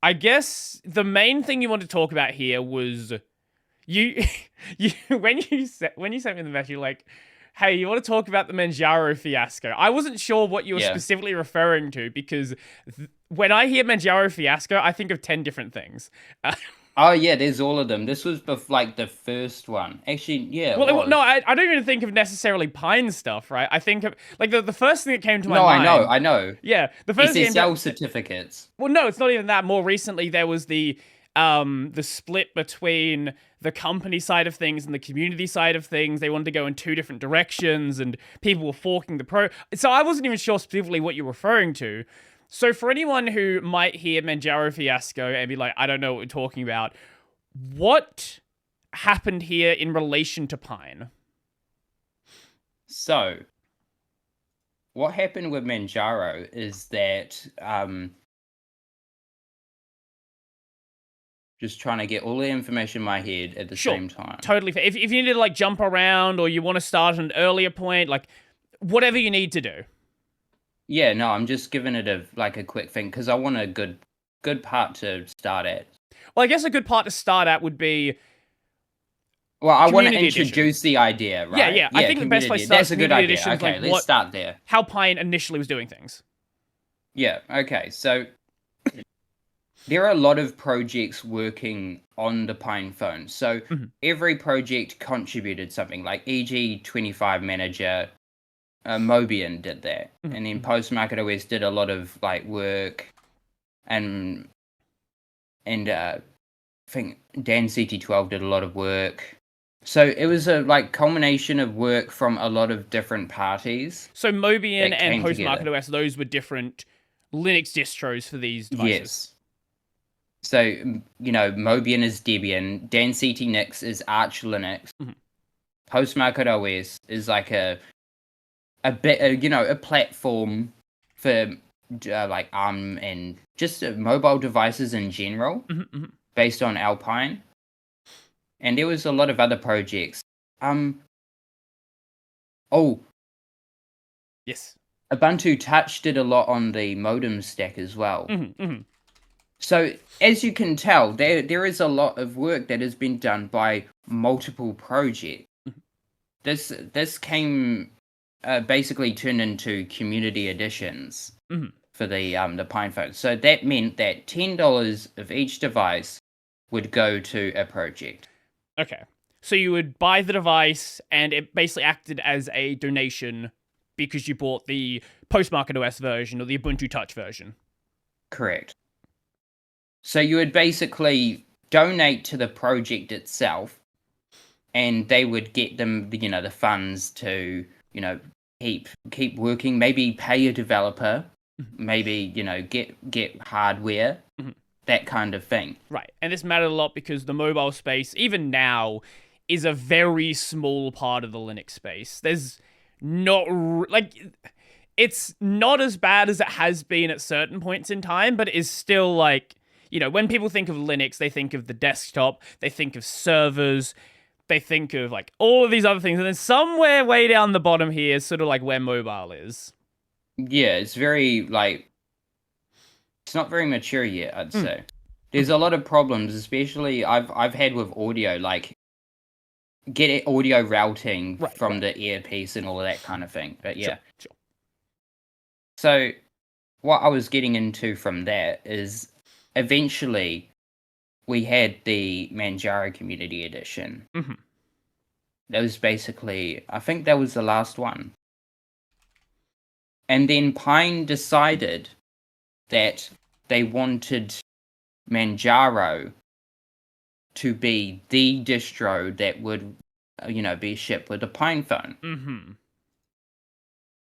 I guess the main thing you want to talk about here was you, you when you sent me the message, you're like, hey, you want to talk about the Manjaro fiasco? I wasn't sure what you were Yeah. specifically referring to because when I hear Manjaro fiasco, I think of 10 different things. Oh yeah, there's all of them. This was like the first one. Actually, yeah, it Well, was. no, I don't even think of necessarily Pine stuff, right? I think of like the first thing that came to my No, mind. I know. Yeah, the first thing that came SSL to, certificates. well, no, it's not even that. More recently, there was the split between the company side of things and the community side of things. They wanted to go in two different directions, and people were forking the pro. So I wasn't even sure specifically what you're referring to. So for anyone who might hear Manjaro fiasco and be like, I don't know what we're talking about, what happened here in relation to Pine? So, what happened with Manjaro is that just trying to get all the information in my head at the Sure, same time. totally fair. If you need to like jump around or you want to start at an earlier point, like whatever you need to do. Yeah, no, I'm just giving it a quick thing because I want a good part to start at. Well, I guess a good part to start at would be Well, I want to Community Edition. introduce the idea, right? Yeah. I think the best place to start That's a good Community idea. Edition is Okay, like let's start there. how Pine initially was doing things. Yeah, okay. So there are a lot of projects working on the PinePhone. So every project contributed something, like e.g. 25 Manager, Mobian did that. And then Postmarket OS did a lot of like work, and I think Dan CT12 did a lot of work. So it was a like culmination of work from a lot of different parties. So Mobian that and came Postmarket together. OS, those were different Linux distros for these devices. Yes. So, Mobian is Debian, Dan CT Nix is Arch Linux, Postmarket OS is like a platform for like ARM and just mobile devices in general, based on Alpine. And there was a lot of other projects. Yes. Ubuntu Touch did a lot on the modem stack as well. So, as you can tell, there is a lot of work that has been done by multiple projects. This came basically turned into community editions for the PinePhone. So that meant that $10 of each device would go to a project. Okay. So you would buy the device, and it basically acted as a donation because you bought the Postmarket OS version or the Ubuntu Touch version. Correct. So you would basically donate to the project itself, and they would get them, the funds to, keep working. Maybe pay a developer, maybe get hardware, that kind of thing. Right, and this mattered a lot because the mobile space, even now, is a very small part of the Linux space. There's not it's not as bad as it has been at certain points in time, but it is still like, when people think of Linux, they think of the desktop, they think of servers, they think of like all of these other things, and then somewhere way down the bottom here is sort of like where mobile is. Yeah, it's very it's not very mature yet, I'd say. There's a lot of problems, especially I've had with audio, like get audio routing from the earpiece and all of that kind of thing. But yeah. Sure. So what I was getting into from that is eventually we had the Manjaro Community Edition. That was basically, I think that was the last one. And then Pine decided that they wanted Manjaro to be the distro that would, be shipped with the PinePhone.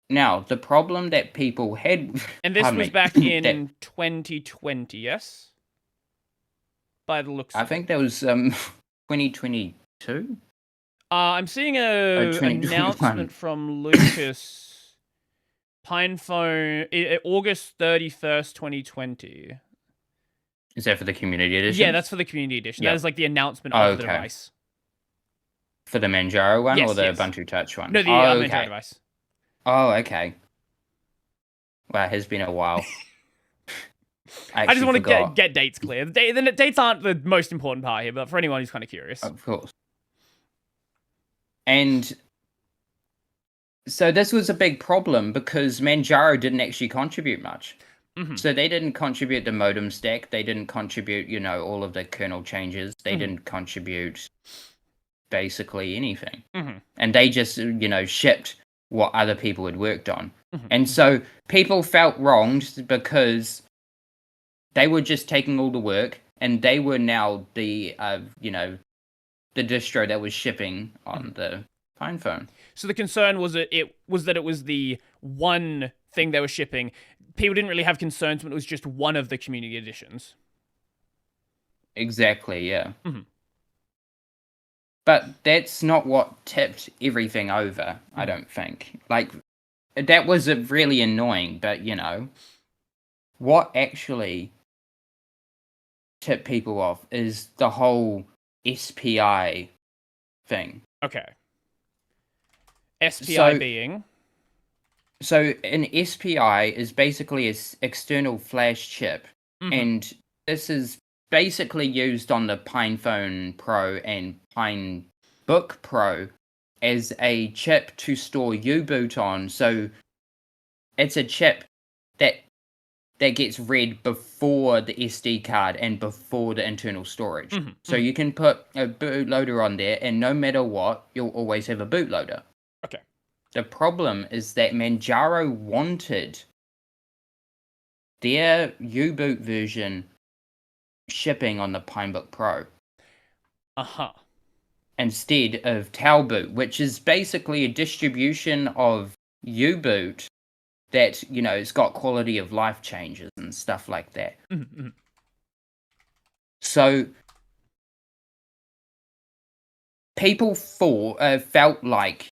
Now, the problem that people had... And this was back in 2020, yes? By the looks I think that was 2022? I'm seeing an announcement from Lucas. PinePhone, August 31st, 2020. Is that for the Community Edition? Yeah, that's for the Community Edition. That is like the announcement of the device. For the Manjaro one or the yes. Ubuntu Touch one? No, the Manjaro device. Oh, okay. Well, it has been a while. I I just actually want to forgot. get dates clear. The dates aren't the most important part here, but for anyone who's kind of curious. Of course. And so this was a big problem because Manjaro didn't actually contribute much. So they didn't contribute the modem stack. They didn't contribute, all of the kernel changes. They didn't contribute basically anything. And they just, shipped what other people had worked on. And so people felt wronged because they were just taking all the work and they were now the, the distro that was shipping on the PinePhone. So the concern was that it was the one thing they were shipping. People didn't really have concerns when it was just one of the community editions. Exactly, yeah. But that's not what tipped everything over, I don't think. Like, that was really annoying, but, what actually tipped people off is the whole SPI thing. Okay. SPI being? So an SPI is basically an external flash chip, and this is basically used on the PinePhone Pro and PineBook Pro as a chip to store U-boot on. So it's a chip that gets read before the SD card and before the internal storage. So you can put a bootloader on there, and no matter what, you'll always have a bootloader. Okay. The problem is that Manjaro wanted their U-boot version shipping on the PineBook Pro. Instead of Talboot, which is basically a distribution of U-boot that, it's got quality of life changes and stuff like that. So people felt like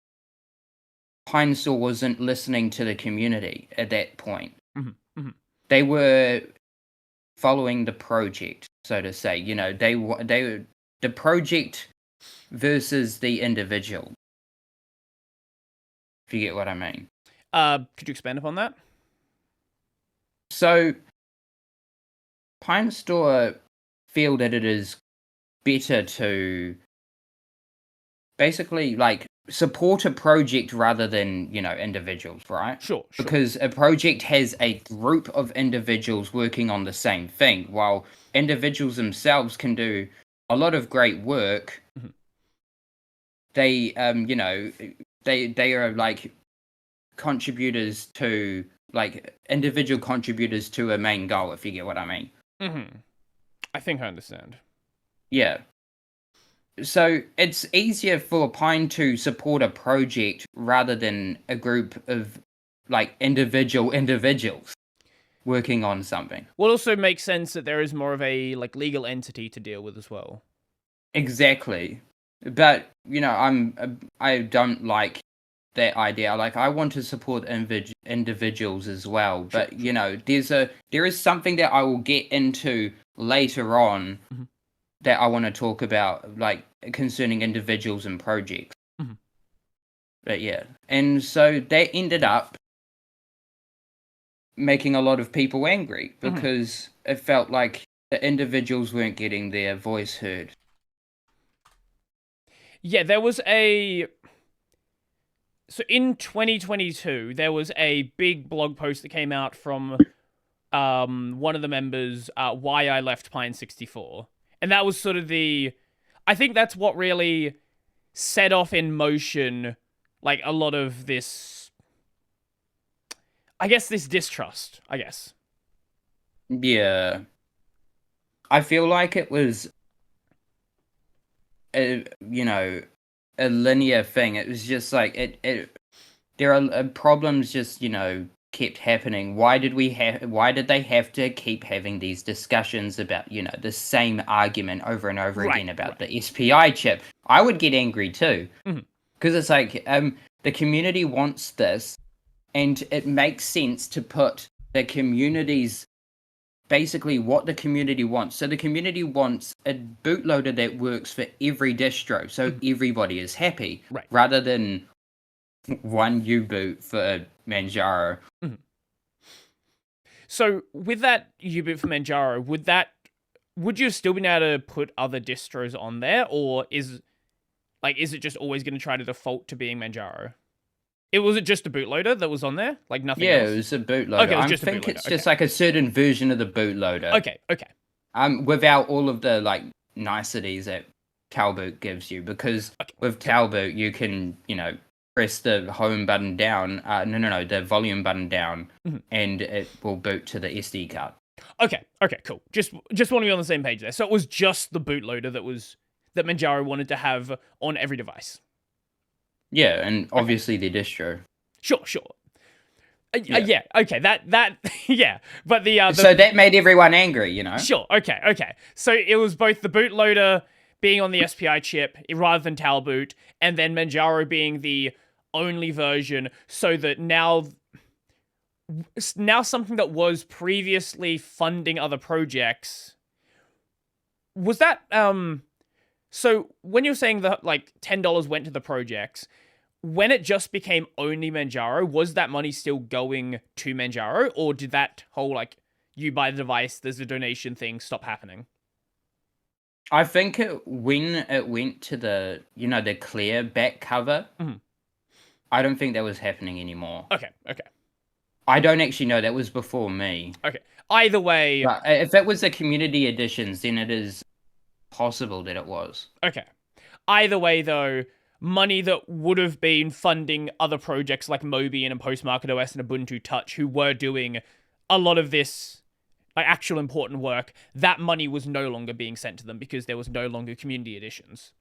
PineStore wasn't listening to the community at that point. They were following the project, so to say. They were the project versus the individual. If you get what I mean. Could you expand upon that? So, PineStore feel that it is better to basically support a project rather than individuals, right? Sure. Because a project has a group of individuals working on the same thing, while individuals themselves can do a lot of great work. They they are contributors to individual contributors to a main goal, if you get what I mean. I think I understand. Yeah. So it's easier for Pine to support a project rather than a group of individuals working on something. Well, it also makes sense that there is more of a legal entity to deal with as well. Exactly. But I don't like that idea. I want to support individuals as well, but there is something that I will get into later on that I want to talk about, concerning individuals and projects. But yeah, and so that ended up making a lot of people angry because it felt like the individuals weren't getting their voice heard. Yeah, so in 2022, there was a big blog post that came out from one of the members, Why I Left Pine 64. And that was sort of I think that's what really set off in motion, a lot of this, I guess, this distrust, I guess. Yeah. I feel like it was, a linear thing. It was just there are problems just, kept happening. Why did they have to keep having these discussions about, the same argument over and over again about the SPI chip? I would get angry too. Because it's the community wants this, and it makes sense to put the community's basically what the community wants. So the community wants a bootloader that works for every distro, so everybody is happy, rather than one U-boot for Manjaro. So with that U-boot for Manjaro, would you have still been able to put other distros on there, or is it just always going to try to default to being Manjaro? Was it just a bootloader that was on there? Like nothing else? Yeah, it was a bootloader. Okay, it was I just a think bootloader. it's just like a certain version of the bootloader. Okay. Without all of the like niceties that Talboot gives you, because with Talboot you can, press the home button down. No, the volume button down, and it will boot to the SD card. Okay, cool. Just want to be on the same page there. So it was just the bootloader that Manjaro wanted to have on every device. Yeah, and obviously the distro. Sure. Yeah. Okay. That. Yeah. But the so that made everyone angry, Sure. Okay. So it was both the bootloader being on the SPI chip rather than Talboot, and then Manjaro being the only version, so that now something that was previously funding other projects was that so when you're saying that like $10 went to the projects, when it just became only Manjaro, was that money still going to Manjaro, or did that whole like you buy the device, there's a donation thing stop happening? I think when it went to the the clear back cover, I don't think that was happening anymore. Okay. I don't actually know. That was before me. Okay. Either way, but if it was the community editions, then it is possible that it was. Okay. Either way, though, money that would have been funding other projects like Mobian and Postmarket OS and Ubuntu Touch, who were doing a lot of this actual important work, that money was no longer being sent to them because there was no longer community editions.